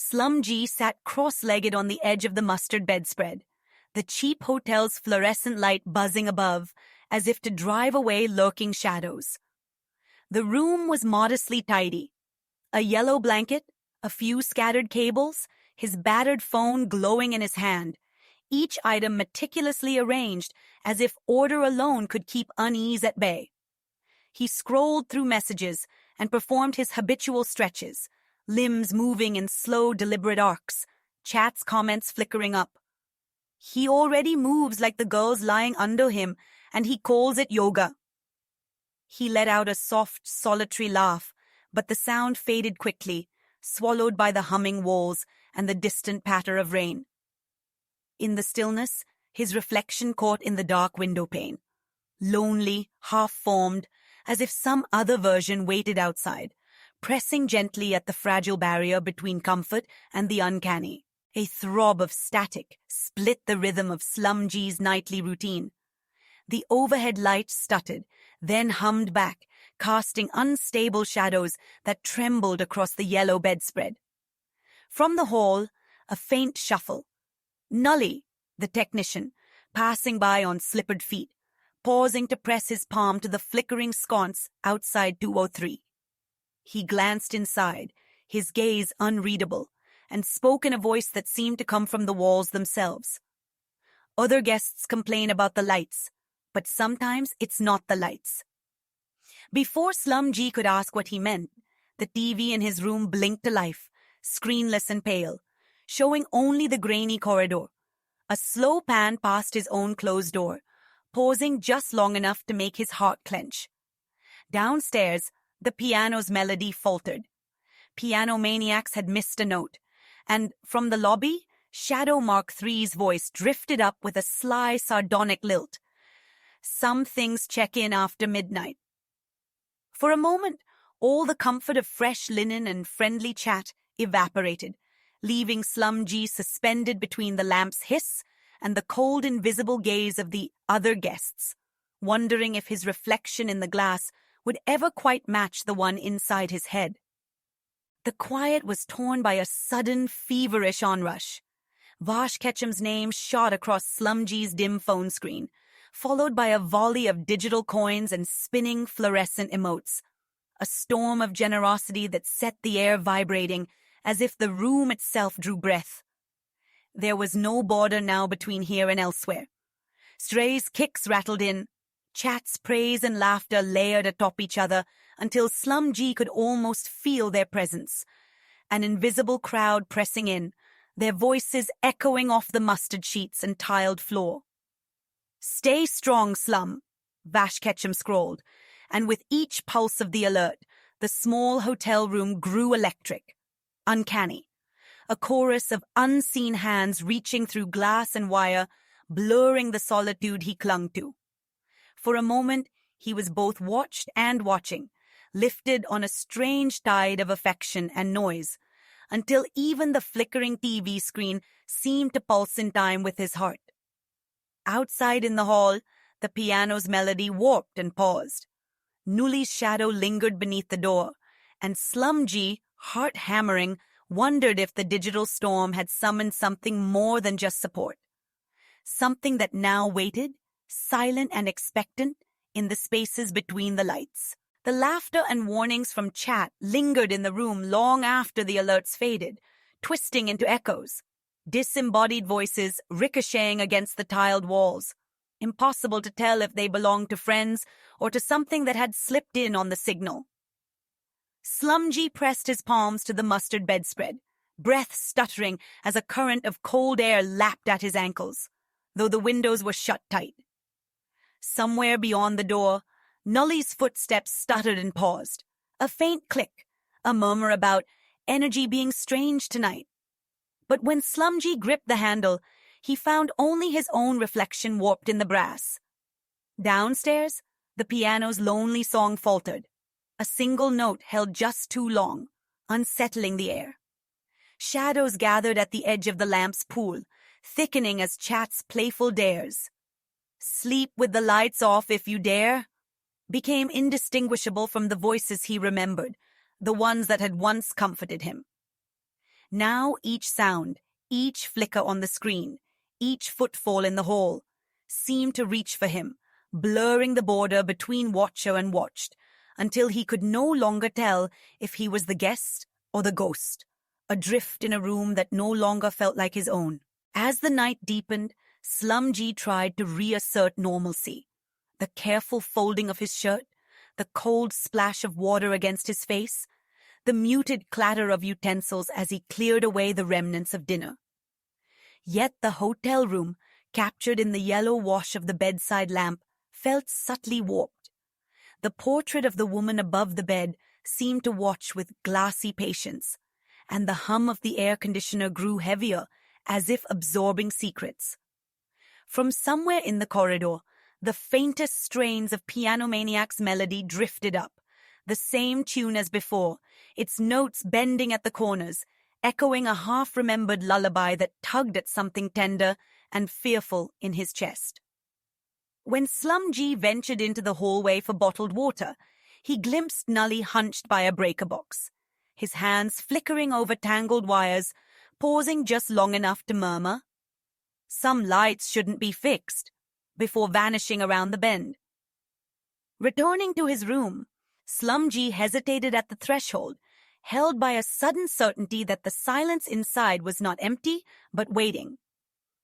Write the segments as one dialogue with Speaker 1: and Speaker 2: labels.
Speaker 1: SlumG sat cross-legged on the edge of the mustard bedspread, the cheap hotel's fluorescent light buzzing above, as if to drive away lurking shadows. The room was modestly tidy. A yellow blanket, a few scattered cables, his battered phone glowing in his hand, each item meticulously arranged as if order alone could keep unease at bay. He scrolled through messages and performed his habitual stretches, limbs moving in slow, deliberate arcs, chat's comments flickering up. He already moves like the girls lying under him, and he calls it yoga. He let out a soft, solitary laugh, but the sound faded quickly, swallowed by the humming walls and the distant patter of rain. In the stillness, his reflection caught in the dark window pane, lonely, half-formed, as if some other version waited outside, pressing gently at the fragile barrier between comfort and the uncanny. A throb of static split the rhythm of SlumG's nightly routine. The overhead light stuttered, then hummed back, casting unstable shadows that trembled across the yellow bedspread. From the hall, a faint shuffle. Nully, the technician, passing by on slippered feet, pausing to press his palm to the flickering sconce outside 203. He glanced inside, his gaze unreadable, and spoke in a voice that seemed to come from the walls themselves. Other guests complain about the lights, but sometimes it's not the lights. Before SlumG could ask what he meant, the TV in his room blinked to life, screenless and pale, showing only the grainy corridor. A slow pan past his own closed door, pausing just long enough to make his heart clench. Downstairs, the piano's melody faltered. Piano maniacs had missed a note, and from the lobby, Shadow Mark III's voice drifted up with a sly, sardonic lilt. Some things check in after midnight. For a moment, all the comfort of fresh linen and friendly chat evaporated, leaving SlumG suspended between the lamp's hiss and the cold, invisible gaze of the other guests, wondering if his reflection in the glass would ever quite match the one inside his head. The quiet was torn by a sudden, feverish onrush. Vash Ketchum's name shot across SlumG's dim phone screen, followed by a volley of digital coins and spinning fluorescent emotes. A storm of generosity that set the air vibrating as if the room itself drew breath. There was no border now between here and elsewhere. Stray's kicks rattled in, chats, praise, and laughter layered atop each other until SlumG could almost feel their presence. An invisible crowd pressing in, their voices echoing off the mustard sheets and tiled floor. "Stay strong, Slum," Vash Ketchum scrawled, and with each pulse of the alert, the small hotel room grew electric, uncanny. A chorus of unseen hands reaching through glass and wire, blurring the solitude he clung to. For a moment, he was both watched and watching, lifted on a strange tide of affection and noise, until even the flickering TV screen seemed to pulse in time with his heart. Outside in the hall, the piano's melody warped and paused. Nully's shadow lingered beneath the door, and SlumG, heart-hammering, wondered if the digital storm had summoned something more than just support. Something that now waited, silent and expectant, in the spaces between the lights. The laughter and warnings from chat lingered in the room long after the alerts faded, twisting into echoes. Disembodied voices ricocheting against the tiled walls. Impossible to tell if they belonged to friends or to something that had slipped in on the signal. SlumG pressed his palms to the mustard bedspread, breath stuttering as a current of cold air lapped at his ankles, though the windows were shut tight. Somewhere beyond the door, Nully's footsteps stuttered and paused. A faint click, a murmur about energy being strange tonight. But when SlumG gripped the handle, he found only his own reflection warped in the brass. Downstairs, the piano's lonely song faltered. A single note held just too long, unsettling the air. Shadows gathered at the edge of the lamp's pool, thickening as chat's playful dares. "Sleep with the lights off if you dare," became indistinguishable from the voices he remembered, the ones that had once comforted him. Now each sound, each flicker on the screen, each footfall in the hall, seemed to reach for him, blurring the border between watcher and watched, until he could no longer tell if he was the guest or the ghost, adrift in a room that no longer felt like his own. As the night deepened, SlumG tried to reassert normalcy. The careful folding of his shirt, the cold splash of water against his face, the muted clatter of utensils as he cleared away the remnants of dinner. Yet the hotel room, captured in the yellow wash of the bedside lamp, felt subtly warped. The portrait of the woman above the bed seemed to watch with glassy patience, and the hum of the air conditioner grew heavier, as if absorbing secrets. From somewhere in the corridor, the faintest strains of Piano Maniac's melody drifted up, the same tune as before, its notes bending at the corners, echoing a half-remembered lullaby that tugged at something tender and fearful in his chest. When SlumG ventured into the hallway for bottled water, he glimpsed Nully hunched by a breaker box, his hands flickering over tangled wires, pausing just long enough to murmur, "Some lights shouldn't be fixed," before vanishing around the bend. Returning to his room, SlumG hesitated at the threshold, held by a sudden certainty that the silence inside was not empty, but waiting,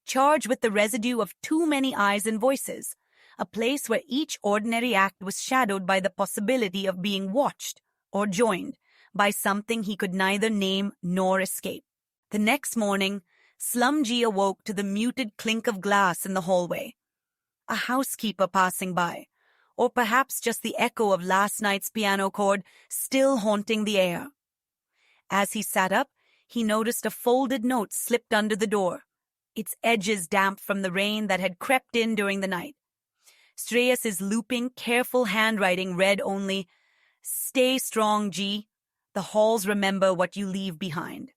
Speaker 1: charged with the residue of too many eyes and voices, a place where each ordinary act was shadowed by the possibility of being watched or joined by something he could neither name nor escape. The next morning, SlumG awoke to the muted clink of glass in the hallway. A housekeeper passing by, or perhaps just the echo of last night's piano chord still haunting the air. As he sat up, he noticed a folded note slipped under the door, its edges damp from the rain that had crept in during the night. Streyas's looping, careful handwriting read only, "Stay strong, G. The halls remember what you leave behind."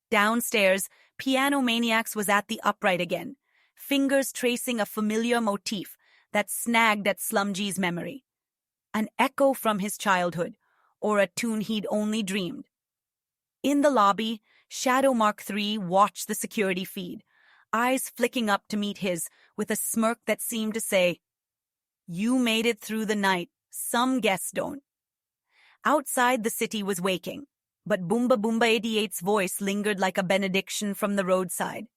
Speaker 1: Downstairs, Piano Maniacs was at the upright again, fingers tracing a familiar motif that snagged at SlumG's memory. An echo from his childhood, or a tune he'd only dreamed. In the lobby, Shadow Mark III watched the security feed, eyes flicking up to meet his with a smirk that seemed to say, "You made it through the night, some guests don't." Outside, the city was waking, but Boomba Boomba 88's voice lingered like a benediction from the roadside.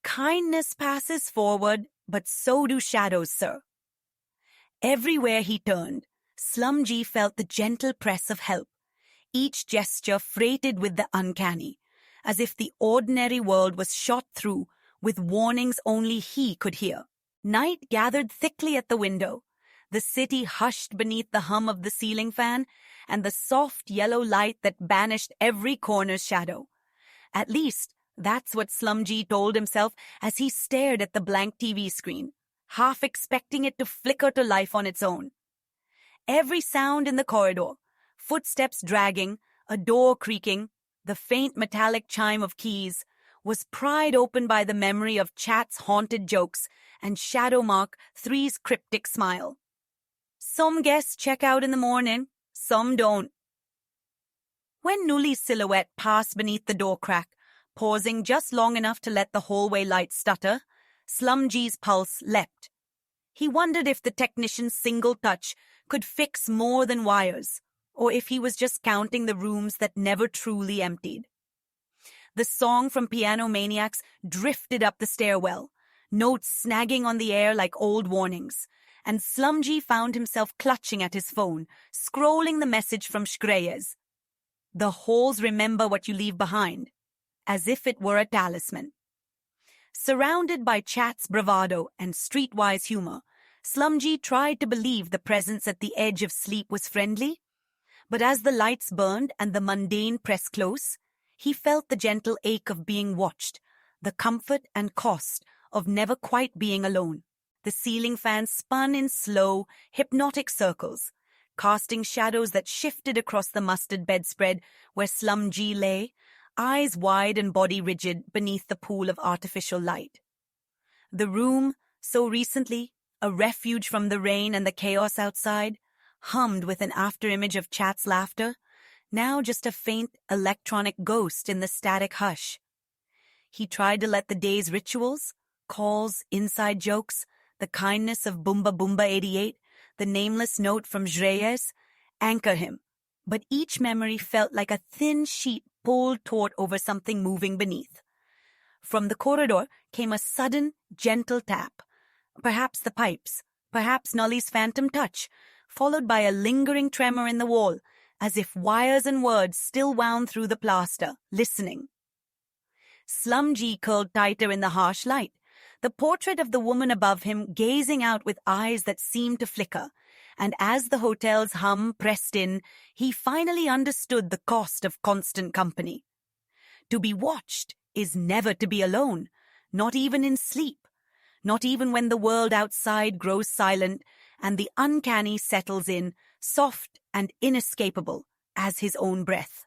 Speaker 1: "Kindness passes forward, but so do shadows, sir." Everywhere he turned, SlumG felt the gentle press of help, each gesture freighted with the uncanny, as if the ordinary world was shot through with warnings only he could hear. Night gathered thickly at the window, the city hushed beneath the hum of the ceiling fan and the soft yellow light that banished every corner's shadow. At least, that's what SlumG told himself as he stared at the blank TV screen, half expecting it to flicker to life on its own. Every sound in the corridor, footsteps dragging, a door creaking, the faint metallic chime of keys, was pried open by the memory of Chat's haunted jokes and Shadow Mark III's cryptic smile. "Some guests check out in the morning, some don't." When Nully's silhouette passed beneath the door crack, pausing just long enough to let the hallway light stutter, SlumG's pulse leapt. He wondered if the technician's single touch could fix more than wires, or if he was just counting the rooms that never truly emptied. The song from Piano Maniacs drifted up the stairwell, notes snagging on the air like old warnings, and SlumG found himself clutching at his phone, scrolling the message from Streyas. "The halls remember what you leave behind," as if it were a talisman. Surrounded by Chat's bravado and streetwise humor, SlumG tried to believe the presence at the edge of sleep was friendly, but as the lights burned and the mundane pressed close, he felt the gentle ache of being watched, the comfort and cost of never quite being alone. The ceiling fan spun in slow, hypnotic circles, casting shadows that shifted across the mustard bedspread where SlumG lay, eyes wide and body rigid beneath the pool of artificial light. The room, so recently a refuge from the rain and the chaos outside, hummed with an afterimage of Chat's laughter, now just a faint electronic ghost in the static hush. He tried to let the day's rituals, calls, inside jokes, the kindness of Boomba Boomba 88, the nameless note from Jreyes, anchor him, but each memory felt like a thin sheet pulled taut over something moving beneath. From the corridor came a sudden, gentle tap, perhaps the pipes, perhaps Nolly's phantom touch, followed by a lingering tremor in the wall, as if wires and words still wound through the plaster, listening. SlumG curled tighter in the harsh light, the portrait of the woman above him gazing out with eyes that seemed to flicker, and as the hotel's hum pressed in, he finally understood the cost of constant company. To be watched is never to be alone, not even in sleep, not even when the world outside grows silent and the uncanny settles in, soft and inescapable as his own breath.